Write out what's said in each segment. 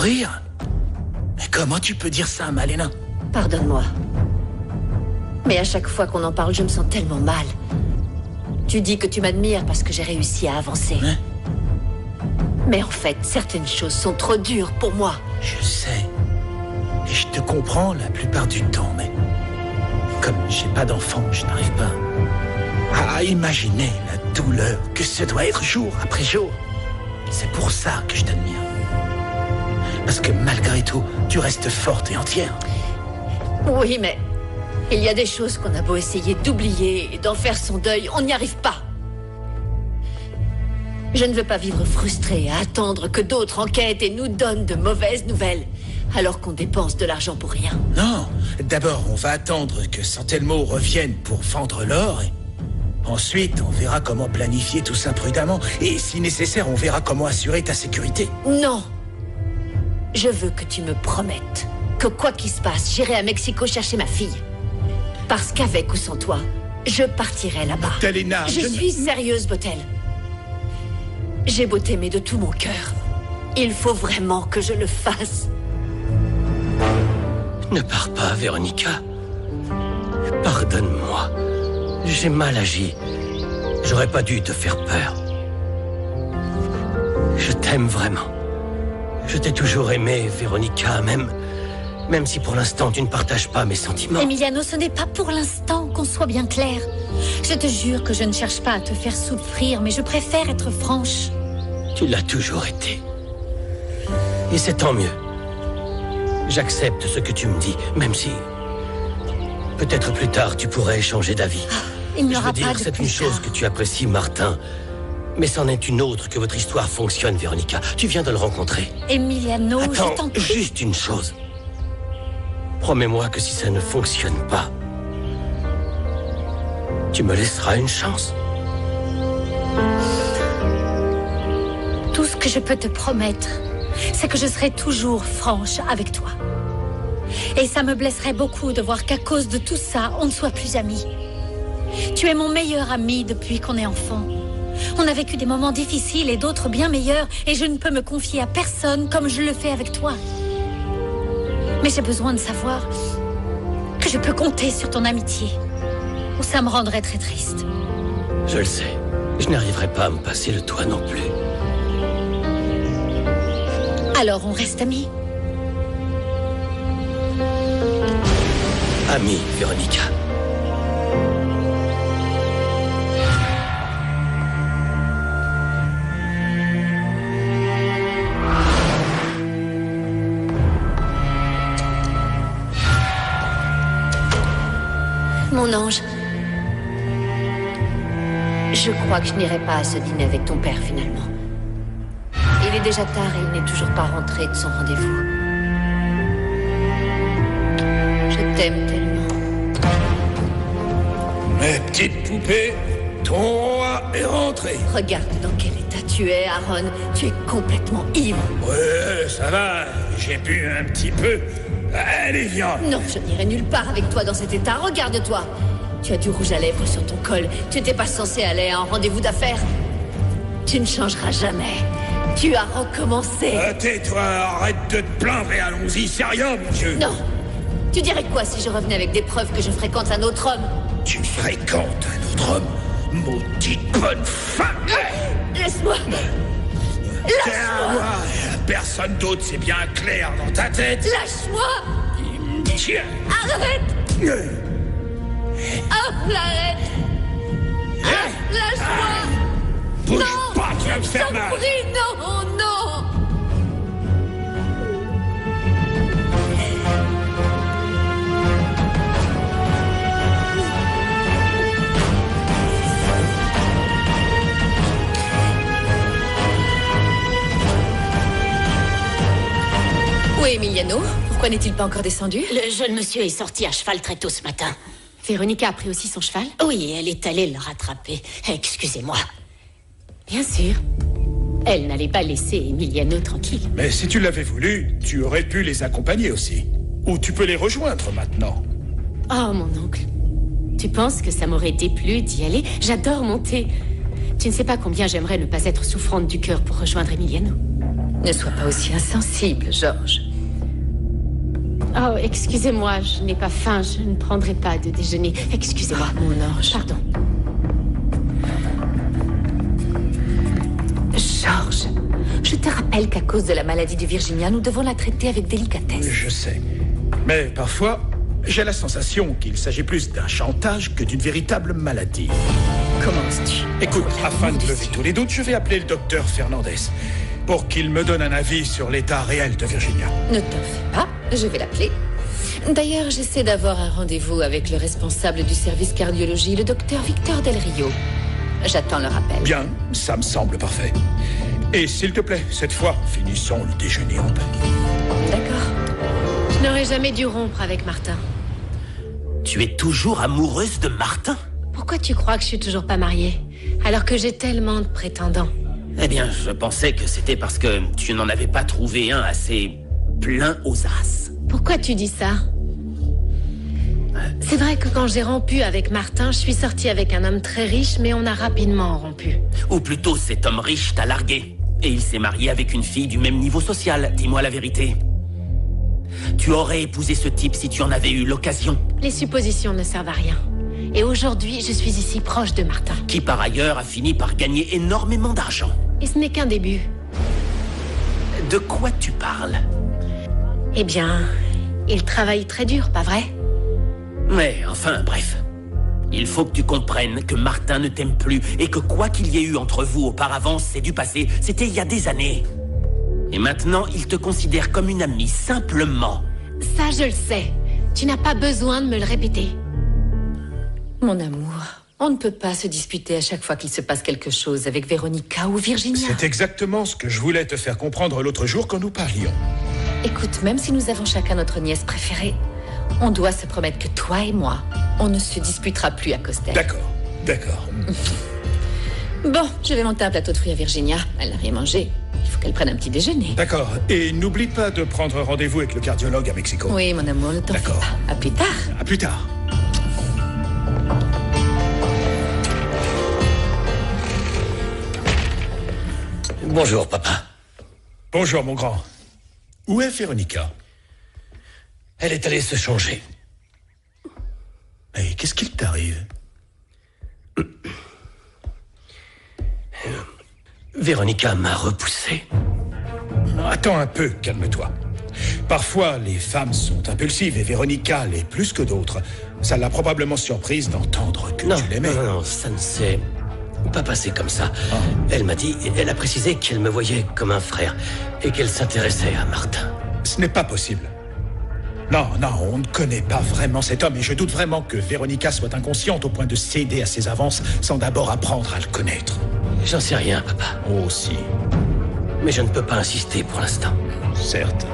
Mourir? Mais comment tu peux dire ça, Malena? Pardonne-moi. Mais à chaque fois qu'on en parle, je me sens tellement mal. Tu dis que tu m'admires parce que j'ai réussi à avancer. Hein? Mais en fait, certaines choses sont trop dures pour moi. Je sais. Et je te comprends la plupart du temps, mais... Comme j'ai pas d'enfant, je n'arrive pas à imaginer la douleur que ce doit être jour après jour. C'est pour ça que je t'admire. Parce que malgré tout, tu restes forte et entière. Oui, mais... il y a des choses qu'on a beau essayer d'oublier et d'en faire son deuil, on n'y arrive pas. Je ne veux pas vivre frustrée à attendre que d'autres enquêtent et nous donnent de mauvaises nouvelles, alors qu'on dépense de l'argent pour rien. Non, d'abord on va attendre que Santelmo revienne pour vendre l'or. Et ensuite, on verra comment planifier tout ça prudemment. Et si nécessaire, on verra comment assurer ta sécurité. Non. Je veux que tu me promettes que quoi qu'il se passe, j'irai à Mexico chercher ma fille. Parce qu'avec ou sans toi, je partirai là-bas. Talena, je suis sérieuse, Botel. J'ai beau t'aimer de tout mon cœur. Il faut vraiment que je le fasse. Ne pars pas, Véronica. Pardonne-moi. J'ai mal agi. J'aurais pas dû te faire peur. Je t'aime vraiment. Je t'ai toujours aimé, Véronica, même si pour l'instant tu ne partages pas mes sentiments. Emiliano, ce n'est pas pour l'instant, qu'on soit bien clair. Je te jure que je ne cherche pas à te faire souffrir, mais je préfère être franche. Tu l'as toujours été. Et c'est tant mieux. J'accepte ce que tu me dis, même si... peut-être plus tard tu pourrais changer d'avis. Il n'y Je aura veux dire, pas de c'est plus une chose tard. que tu apprécies, Martin. Mais c'en est une autre que votre histoire fonctionne, Véronica. Tu viens de le rencontrer. Emiliano, je Attends, t'en prie. juste une chose. Promets-moi que si ça ne fonctionne pas, tu me laisseras une chance. Tout ce que je peux te promettre, c'est que je serai toujours franche avec toi. Et ça me blesserait beaucoup de voir qu'à cause de tout ça, on ne soit plus amis. Tu es mon meilleur ami depuis qu'on est enfant. On a vécu des moments difficiles et d'autres bien meilleurs, et je ne peux me confier à personne comme je le fais avec toi. Mais j'ai besoin de savoir que je peux compter sur ton amitié, ou ça me rendrait très triste. Je le sais. Je n'arriverai pas à me passer de toi non plus. Alors on reste amis. Amie, Véronica. Mon ange, je crois que je n'irai pas à ce dîner avec ton père, finalement. Il est déjà tard et il n'est toujours pas rentré de son rendez-vous. Je t'aime tellement. Mes petites poupées, ton roi est rentré. Regarde dans quel état tu es, Aaron. Tu es complètement ivre. Ouais, ça va, j'ai bu un petit peu. Allez, viens. Non, je n'irai nulle part avec toi dans cet état. Regarde-toi. Tu as du rouge à lèvres sur ton col. Tu n'étais pas censé aller à un rendez-vous d'affaires. Tu ne changeras jamais. Tu as recommencé. Tais-toi, arrête de te plaindre et allons-y, c'est rien, mon Dieu. Non. Tu dirais quoi si je revenais avec des preuves que je fréquente un autre homme? Tu fréquentes un autre homme, maudite bonne femme. Laisse-moi. Lâche-moi. Personne d'autre, c'est bien clair dans ta tête. Lâche-moi. Tiens. Arrête. Oh, l'arrête. Lâche-moi. Bouge Non. pas, tu vas me faire mal. T'en prie, non, non. Où est Emiliano? Pourquoi n'est-il pas encore descendu? Le jeune monsieur est sorti à cheval très tôt ce matin. Véronica a pris aussi son cheval? Oui, elle est allée le rattraper. Excusez-moi. Bien sûr. Elle n'allait pas laisser Emiliano tranquille. Mais si tu l'avais voulu, tu aurais pu les accompagner aussi. Ou tu peux les rejoindre maintenant. Oh, mon oncle. Tu penses que ça m'aurait déplu d'y aller? J'adore monter. Tu ne sais pas combien j'aimerais ne pas être souffrante du cœur pour rejoindre Emiliano. Ne sois pas aussi insensible, Georges. Oh, excusez-moi, je n'ai pas faim, je ne prendrai pas de déjeuner. Excusez-moi. Mon ange. Pardon. Georges, je te rappelle qu'à cause de la maladie de Virginia, nous devons la traiter avec délicatesse. Je sais. Mais parfois, j'ai la sensation qu'il s'agit plus d'un chantage que d'une véritable maladie. Commences-tu? Écoute, afin de lever tous les doutes, je vais appeler le docteur Fernandez pour qu'il me donne un avis sur l'état réel de Virginia. Ne t'en fais pas, je vais l'appeler. D'ailleurs, j'essaie d'avoir un rendez-vous avec le responsable du service cardiologie, le docteur Victor Del Rio. J'attends le rappel. Bien, ça me semble parfait. Et s'il te plaît, cette fois, finissons le déjeuner en paix. D'accord. Je n'aurais jamais dû rompre avec Martin. Tu es toujours amoureuse de Martin? Pourquoi tu crois que je suis toujours pas mariée, alors que j'ai tellement de prétendants? Eh bien, je pensais que c'était parce que tu n'en avais pas trouvé un assez plein aux as. Pourquoi tu dis ça? C'est vrai que quand j'ai rompu avec Martin, je suis sortie avec un homme très riche, mais on a rapidement rompu. Ou plutôt, cet homme riche t'a largué. Et il s'est marié avec une fille du même niveau social. Dis-moi la vérité. Tu aurais épousé ce type si tu en avais eu l'occasion. Les suppositions ne servent à rien. Et aujourd'hui, je suis ici proche de Martin. Qui par ailleurs a fini par gagner énormément d'argent. Et ce n'est qu'un début. De quoi tu parles? Eh bien, il travaille très dur, pas vrai? Mais enfin, bref. Il faut que tu comprennes que Martin ne t'aime plus et que quoi qu'il y ait eu entre vous auparavant, c'est du passé. C'était il y a des années. Et maintenant, il te considère comme une amie, simplement. Ça, je le sais. Tu n'as pas besoin de me le répéter. Mon amour, on ne peut pas se disputer à chaque fois qu'il se passe quelque chose avec Véronica ou Virginia. C'est exactement ce que je voulais te faire comprendre l'autre jour quand nous parlions. Écoute, même si nous avons chacun notre nièce préférée, on doit se promettre que toi et moi, on ne se disputera plus à cause d'elle. D'accord, d'accord. Bon, je vais monter un plateau de fruits à Virginia. Elle n'a rien mangé. Il faut qu'elle prenne un petit déjeuner. D'accord. Et n'oublie pas de prendre rendez-vous avec le cardiologue à Mexico. Oui, mon amour, ne t'en fais D'accord. pas. À plus tard. À plus tard. Bonjour, papa. Bonjour, mon grand. Où est Véronica? Elle est allée se changer. Mais qu'est-ce qu'il t'arrive? Véronica m'a repoussé. Attends un peu, calme-toi. Parfois, les femmes sont impulsives et Véronica l'est plus que d'autres. Ça l'a probablement surprise d'entendre que tu l'aimais. Non, ça ne s'est pas passé comme ça. Elle a précisé qu'elle me voyait comme un frère et qu'elle s'intéressait à Martin. Ce n'est pas possible. Non, on ne connaît pas vraiment cet homme et je doute vraiment que Véronica soit inconsciente au point de céder à ses avances sans d'abord apprendre à le connaître. J'en sais rien, papa. Oh, si. Mais je ne peux pas insister pour l'instant. Certes.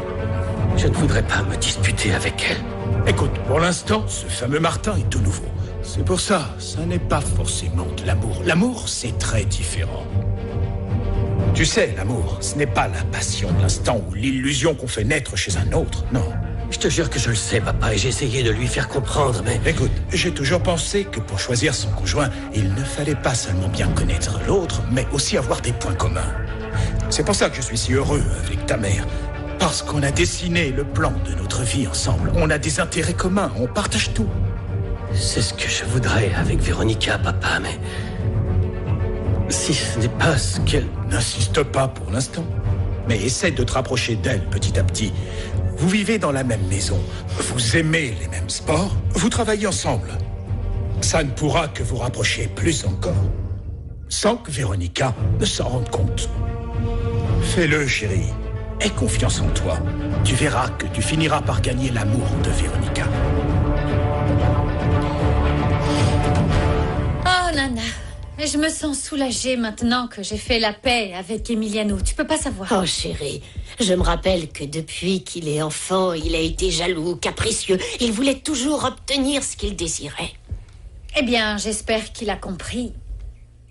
Je ne voudrais pas me disputer avec elle. Écoute, pour l'instant, ce fameux Martin est tout nouveau. C'est pour ça, ça n'est pas forcément de l'amour. L'amour, c'est très différent. Tu sais, l'amour, ce n'est pas la passion de l'instant ou l'illusion qu'on fait naître chez un autre, non. Je te jure que je le sais, papa, et j'ai essayé de lui faire comprendre, mais... Écoute, j'ai toujours pensé que pour choisir son conjoint, il ne fallait pas seulement bien connaître l'autre, mais aussi avoir des points communs. C'est pour ça que je suis si heureux avec ta mère. Parce qu'on a dessiné le plan de notre vie ensemble. On a des intérêts communs, on partage tout. C'est ce que je voudrais avec Véronica, papa, mais... Si ce n'est pas ce qu'elle... N'insiste pas pour l'instant. Mais essaie de te rapprocher d'elle petit à petit. Vous vivez dans la même maison. Vous aimez les mêmes sports. Vous travaillez ensemble. Ça ne pourra que vous rapprocher plus encore. Sans que Véronica ne s'en rende compte. Fais-le, chérie. Aie confiance en toi. Tu verras que tu finiras par gagner l'amour de Véronica. Oh, Nana, je me sens soulagée maintenant que j'ai fait la paix avec Emiliano. Tu peux pas savoir. Oh chérie, je me rappelle que depuis qu'il est enfant, il a été jaloux, capricieux. Il voulait toujours obtenir ce qu'il désirait. Eh bien, j'espère qu'il a compris.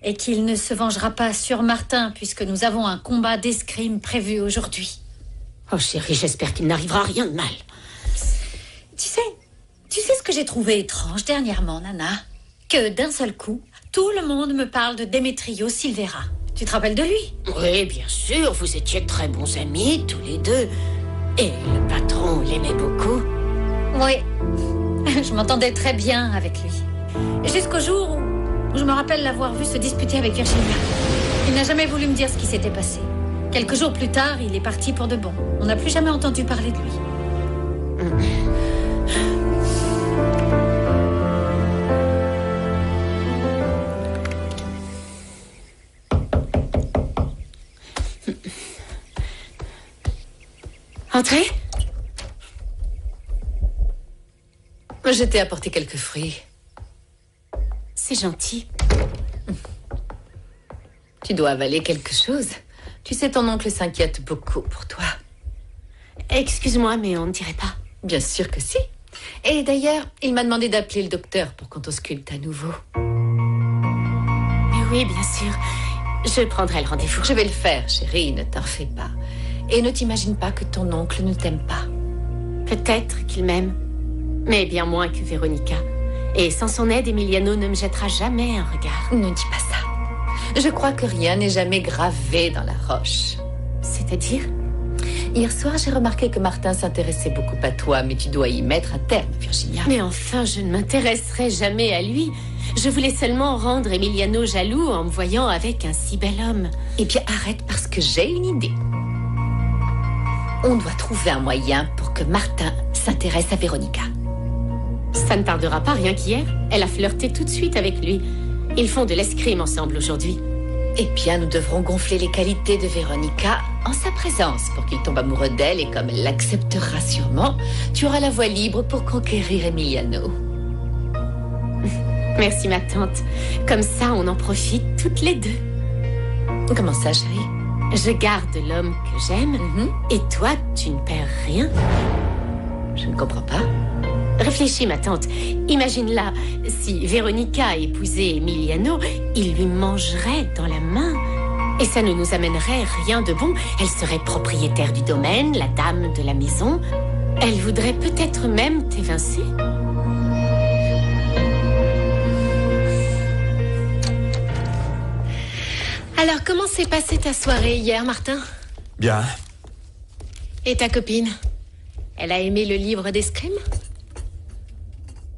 Et qu'il ne se vengera pas sur Martin, puisque nous avons un combat d'escrime prévu aujourd'hui. Oh chérie, j'espère qu'il n'arrivera rien de mal. Tu sais ce que j'ai trouvé étrange dernièrement, Nana? Que d'un seul coup, tout le monde me parle de Demetrio Silvera. Tu te rappelles de lui? Oui, bien sûr, vous étiez très bons amis, tous les deux. Et le patron l'aimait beaucoup. Oui. Je m'entendais très bien avec lui. Jusqu'au jour où je me rappelle l'avoir vu se disputer avec Virginia. Il n'a jamais voulu me dire ce qui s'était passé. Quelques jours plus tard, il est parti pour de bon. On n'a plus jamais entendu parler de lui. Entrez. Je t'ai apporté quelques fruits. C'est gentil. Tu dois avaler quelque chose. Tu sais, ton oncle s'inquiète beaucoup pour toi. Excuse-moi, mais on ne dirait pas. Bien sûr que si. Et d'ailleurs, il m'a demandé d'appeler le docteur pour qu'on t'ausculte à nouveau. Mais oui, bien sûr. Je prendrai le rendez-vous. Je vais le faire, chérie, ne t'en fais pas. Et ne t'imagine pas que ton oncle ne t'aime pas. Peut-être qu'il m'aime, mais bien moins que Véronica. Et sans son aide, Emiliano ne me jettera jamais un regard. Ne dis pas ça. Je crois que rien n'est jamais gravé dans la roche. C'est-à-dire? Hier soir, j'ai remarqué que Martin s'intéressait beaucoup à toi, mais tu dois y mettre un terme, Virginia. Mais enfin, je ne m'intéresserai jamais à lui. Je voulais seulement rendre Emiliano jaloux en me voyant avec un si bel homme. Eh bien, arrête parce que j'ai une idée. On doit trouver un moyen pour que Martin s'intéresse à Véronica. Ça ne tardera pas, rien qu'hier. Elle a flirté tout de suite avec lui. Ils font de l'escrime ensemble aujourd'hui. Eh bien, nous devrons gonfler les qualités de Véronica en sa présence pour qu'il tombe amoureux d'elle, et comme elle l'acceptera sûrement, tu auras la voie libre pour conquérir Emiliano. Merci, ma tante. Comme ça, on en profite toutes les deux. Comment ça, chérie? Je garde l'homme que j'aime, et toi, tu ne perds rien. Je ne comprends pas. Réfléchis, ma tante. Imagine-la, si Véronica épousait Emiliano, il lui mangerait dans la main. Et ça ne nous amènerait rien de bon. Elle serait propriétaire du domaine, la dame de la maison. Elle voudrait peut-être même t'évincer. Alors, comment s'est passée ta soirée hier, Martin? Bien. Et ta copine? Elle a aimé le livre d'escrime?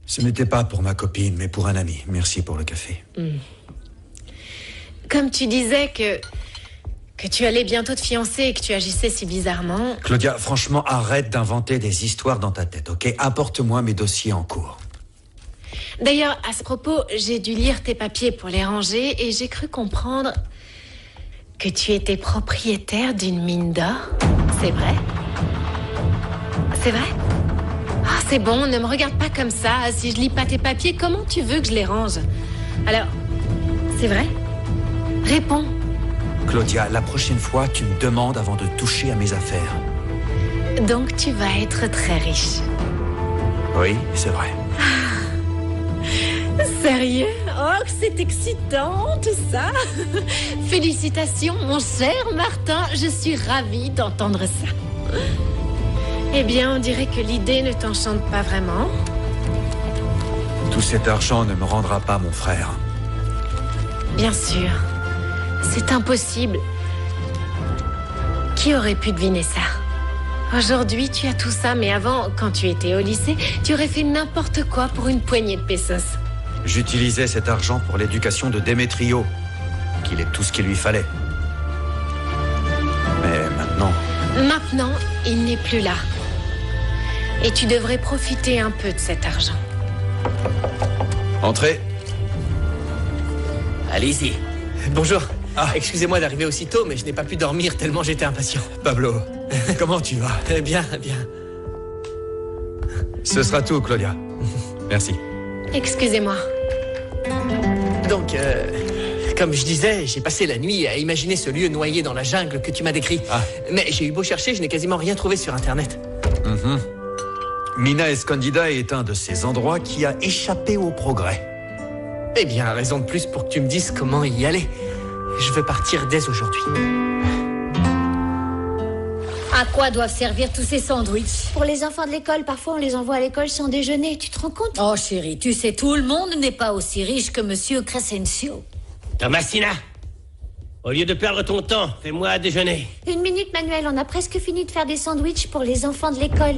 Ce n'était pas pour ma copine, mais pour un ami. Merci pour le café. Comme tu disais que tu allais bientôt te fiancer et que tu agissais si bizarrement... Claudia, franchement, arrête d'inventer des histoires dans ta tête, ok? Apporte-moi mes dossiers en cours. D'ailleurs, à ce propos, j'ai dû lire tes papiers pour les ranger et j'ai cru comprendre que tu étais propriétaire d'une mine d'or. C'est vrai? C'est vrai? Ah, c'est bon, ne me regarde pas comme ça. Si je lis pas tes papiers, comment tu veux que je les range? Alors, c'est vrai? Réponds. Claudia, la prochaine fois, tu me demandes avant de toucher à mes affaires. Donc, tu vas être très riche. Oui, c'est vrai. Sérieux? Oh, c'est excitant, tout ça. Félicitations, mon cher Martin. Je suis ravie d'entendre ça. Eh bien, on dirait que l'idée ne t'enchante pas vraiment. Tout cet argent ne me rendra pas mon frère. Bien sûr. C'est impossible. Qui aurait pu deviner ça? Aujourd'hui, tu as tout ça, mais avant, quand tu étais au lycée, tu aurais fait n'importe quoi pour une poignée de pesos. J'utilisais cet argent pour l'éducation de Démétrio, qu'il est tout ce qu'il lui fallait. Mais maintenant... Maintenant, il n'est plus là. Et tu devrais profiter un peu de cet argent. Entrez. Allez-y. Bonjour. Ah. Excusez-moi d'arriver aussitôt, mais je n'ai pas pu dormir tellement j'étais impatient. Pablo, comment tu vas? Bien, bien. Ce sera tout, Claudia. Merci. Excusez-moi. Donc, comme je disais, j'ai passé la nuit à imaginer ce lieu noyé dans la jungle que tu m'as décrit. Ah. Mais j'ai eu beau chercher, je n'ai quasiment rien trouvé sur Internet. Mina Escondida est un de ces endroits qui a échappé au progrès. Eh bien, raison de plus pour que tu me dises comment y aller. Je veux partir dès aujourd'hui. À quoi doivent servir tous ces sandwichs? Pour les enfants de l'école, parfois on les envoie à l'école sans déjeuner, tu te rends compte? Oh chérie, tu sais, tout le monde n'est pas aussi riche que Monsieur Crescencio. Thomasina, Au lieu de perdre ton temps, fais-moi à déjeuner. Une minute, Manuel, on a presque fini de faire des sandwichs pour les enfants de l'école.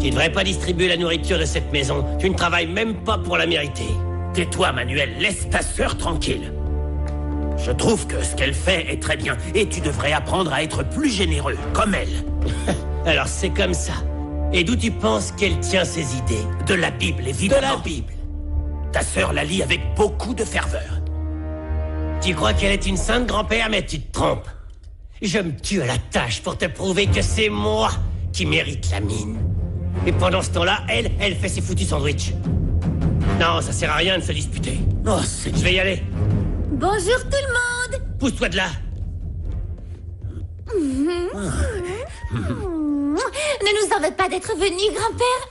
Tu devrais pas distribuer la nourriture de cette maison. Tu ne travailles même pas pour la mériter. Tais-toi, Manuel, laisse ta sœur tranquille. Je trouve que ce qu'elle fait est très bien, et tu devrais apprendre à être plus généreux, comme elle. Alors c'est comme ça. Et d'où tu penses qu'elle tient ses idées? De la Bible, évidemment. De la Bible. Ta sœur la lit avec beaucoup de ferveur. Tu crois qu'elle est une sainte, grand-père, mais tu te trompes. Je me tue à la tâche pour te prouver que c'est moi qui mérite la mine. Et pendant ce temps-là, elle fait ses foutus sandwichs. Non, ça sert à rien de se disputer. Oh, je vais y aller. Bonjour tout le monde. Pousse-toi de là. Ne nous en veux pas d'être venu, grand-père.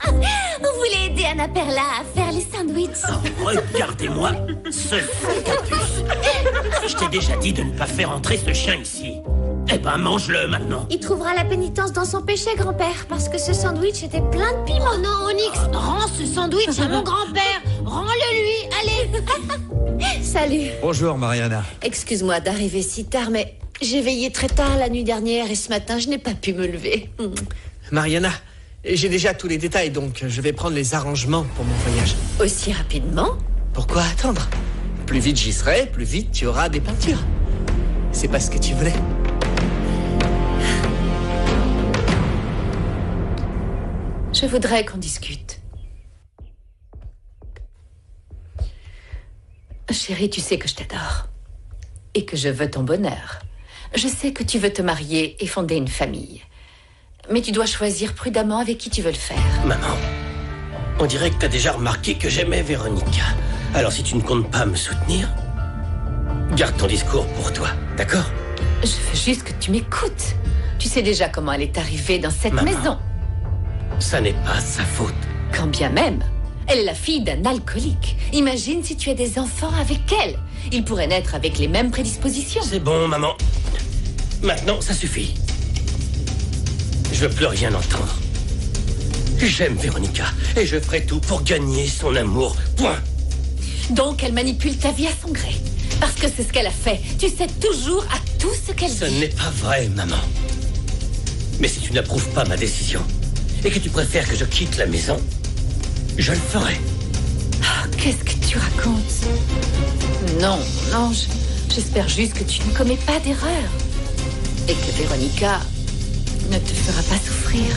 Vous voulez aider Anna Perla à faire les sandwichs? Oh, regardez-moi ce cactus. Je t'ai déjà dit de ne pas faire entrer ce chien ici. Eh ben, mange-le maintenant. Il trouvera la pénitence dans son péché, grand-père, parce que ce sandwich était plein de piment. Oh non, Onyx, rends ce sandwich à mon grand-père. Rends-le lui, allez. Salut. Bonjour, Mariana. Excuse-moi d'arriver si tard, mais j'ai veillé très tard la nuit dernière et ce matin, je n'ai pas pu me lever. Mariana, j'ai déjà tous les détails, donc je vais prendre les arrangements pour mon voyage. Aussi rapidement? Pourquoi attendre? Plus vite j'y serai, plus vite tu auras des peintures. C'est pas ce que tu voulais. Je voudrais qu'on discute. Chérie, tu sais que je t'adore. Et que je veux ton bonheur. Je sais que tu veux te marier et fonder une famille. Mais tu dois choisir prudemment avec qui tu veux le faire. Maman, on dirait que t'as déjà remarqué que j'aimais Véronica. Alors si tu ne comptes pas me soutenir, garde ton discours pour toi, d'accord? Je veux juste que tu m'écoutes. Tu sais déjà comment elle est arrivée dans cette Maman, maison. ça n'est pas sa faute. Quand bien même, elle est la fille d'un alcoolique. Imagine si tu as des enfants avec elle. Ils pourraient naître avec les mêmes prédispositions. C'est bon, maman. Maintenant, ça suffit. Je veux plus rien entendre. J'aime Véronica et je ferai tout pour gagner son amour. Point. Donc elle manipule ta vie à son gré. Parce que c'est ce qu'elle a fait. Tu sais toujours à tout ce qu'elle dit. Ce n'est pas vrai, maman. Mais si tu n'approuves pas ma décision et que tu préfères que je quitte la maison, je le ferai. Oh, qu'est-ce que tu racontes? Non, non, j'espère juste que tu ne commets pas d'erreur. Et que Véronica ne te fera pas souffrir.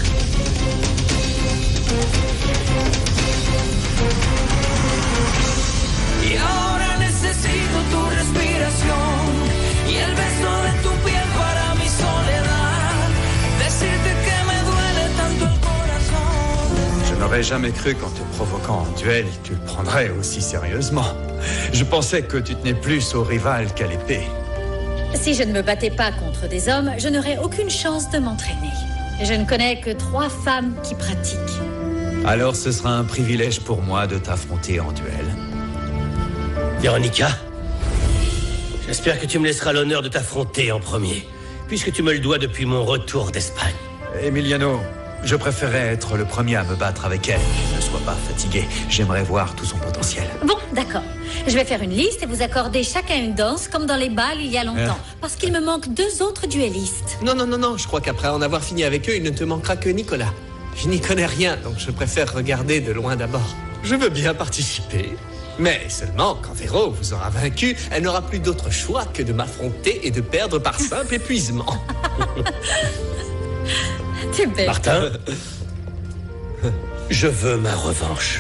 Y ahora necesito tu respiración y el beso de tu piel para mi soledad. Decirte que me duele tanto el corazón. Je n'aurais jamais cru qu'en te provoquant en duel, tu le prendrais aussi sérieusement. Je pensais que tu tenais plus au rival qu'à l'épée. Si je ne me battais pas contre des hommes, je n'aurais aucune chance de m'entraîner. Je ne connais que 3 femmes qui pratiquent. Alors ce sera un privilège pour moi de t'affronter en duel. Véronica, j'espère que tu me laisseras l'honneur de t'affronter en premier, puisque tu me le dois depuis mon retour d'Espagne. Emiliano, je préférais être le premier à me battre avec elle. Ne sois pas fatigué, j'aimerais voir tout son potentiel. Bon, d'accord. Je vais faire une liste et vous accorder chacun une danse, comme dans les bals il y a longtemps. Parce qu'il me manque 2 autres duellistes. Non, je crois qu'après en avoir fini avec eux, il ne te manquera que Nicolas. Je n'y connais rien, donc je préfère regarder de loin d'abord. Je veux bien participer, mais seulement quand Véro vous aura vaincu, elle n'aura plus d'autre choix que de m'affronter et de perdre par simple épuisement. T'es bête. Martin, je veux ma revanche.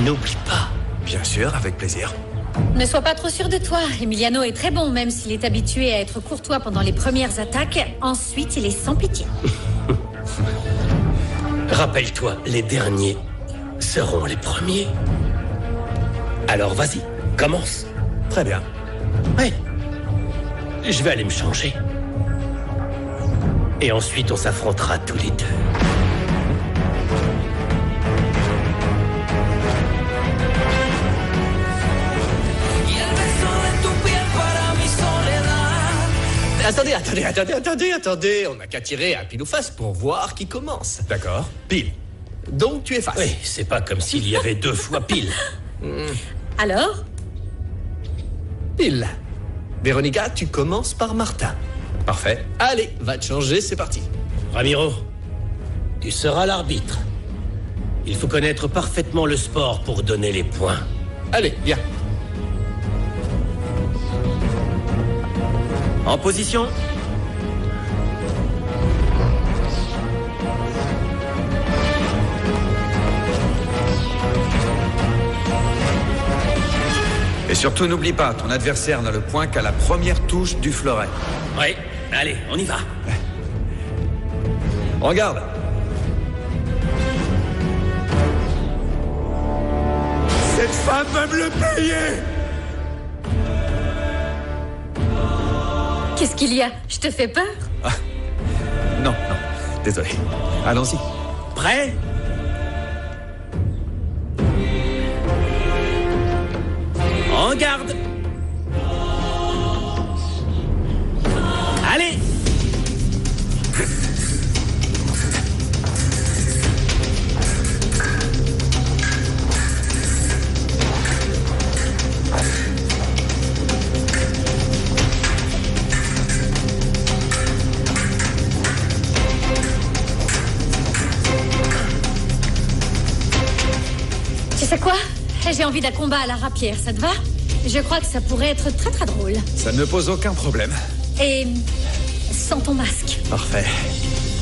N'oublie pas. Bien sûr, avec plaisir. Ne sois pas trop sûr de toi. Emiliano est très bon, même s'il est habitué à être courtois pendant les premières attaques. Ensuite, il est sans pitié. Rappelle-toi, les derniers seront les premiers. Alors vas-y, commence. Très bien. Oui. Je vais aller me changer. Et ensuite, on s'affrontera tous les deux. Attendez, on n'a qu'à tirer à pile ou face pour voir qui commence. D'accord. Pile. Donc tu es face. Oui, c'est pas comme s'il y avait 2 fois pile. Alors? Pile. Véronica, tu commences par Martin. Parfait. Allez, va te changer, c'est parti. Ramiro, tu seras l'arbitre. Il faut connaître parfaitement le sport pour donner les points. Allez, viens. En position. Et surtout, n'oublie pas, ton adversaire n'a le point qu'à la première touche du fleuret. Oui, allez, on y va. Regarde. Cette femme va me le payer. Qu'est-ce qu'il y a? Je te fais peur? Non, désolé. Allons-y. Prêt? En garde. Allez. Tu sais quoi? J'ai envie d'un combat à la rapière, ça te va? Je crois que ça pourrait être très très drôle. Ça ne me pose aucun problème. Et sans ton masque. Parfait.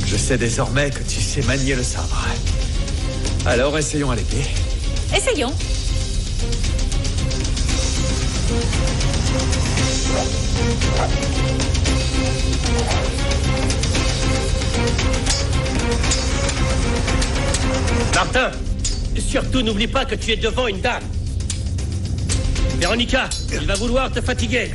Je sais désormais que tu sais manier le sabre. Alors, essayons à l'épée. Essayons. Martin, surtout n'oublie pas que tu es devant une dame. Véronica, il va vouloir te fatiguer.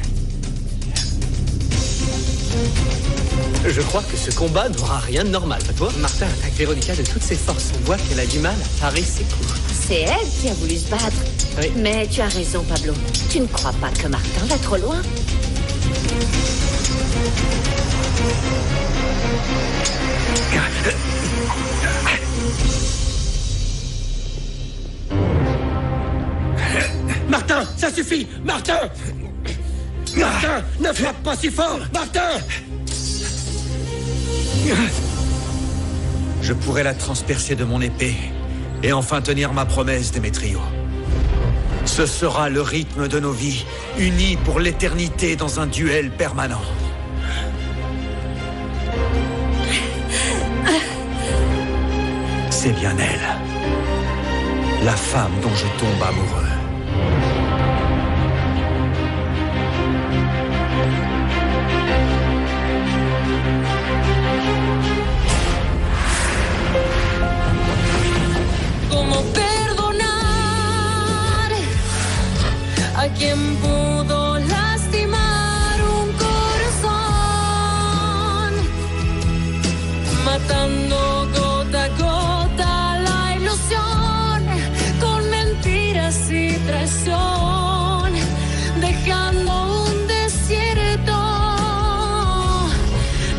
Je crois que ce combat n'aura rien de normal, pas toi? Martin attaque Véronica de toutes ses forces. On voit qu'elle a du mal à parer ses coups. C'est elle qui a voulu se battre. Oui. Mais tu as raison, Pablo. Tu ne crois pas que Martin va trop loin? Martin, ça suffit! Martin! Martin, ne frappe pas si fort! Martin! Je pourrais la transpercer de mon épée et enfin tenir ma promesse, Démétrio. Ce sera le rythme de nos vies, unis pour l'éternité dans un duel permanent. C'est bien elle, la femme dont je tombe amoureux. ¿Cómo perdonar a quien pudo lastimar un corazón, matando gota a gota la ilusión con mentiras y traición, dejando un desierto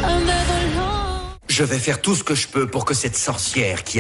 de dolor? Je vais faire tout ce que je peux pour que cette sorcière qui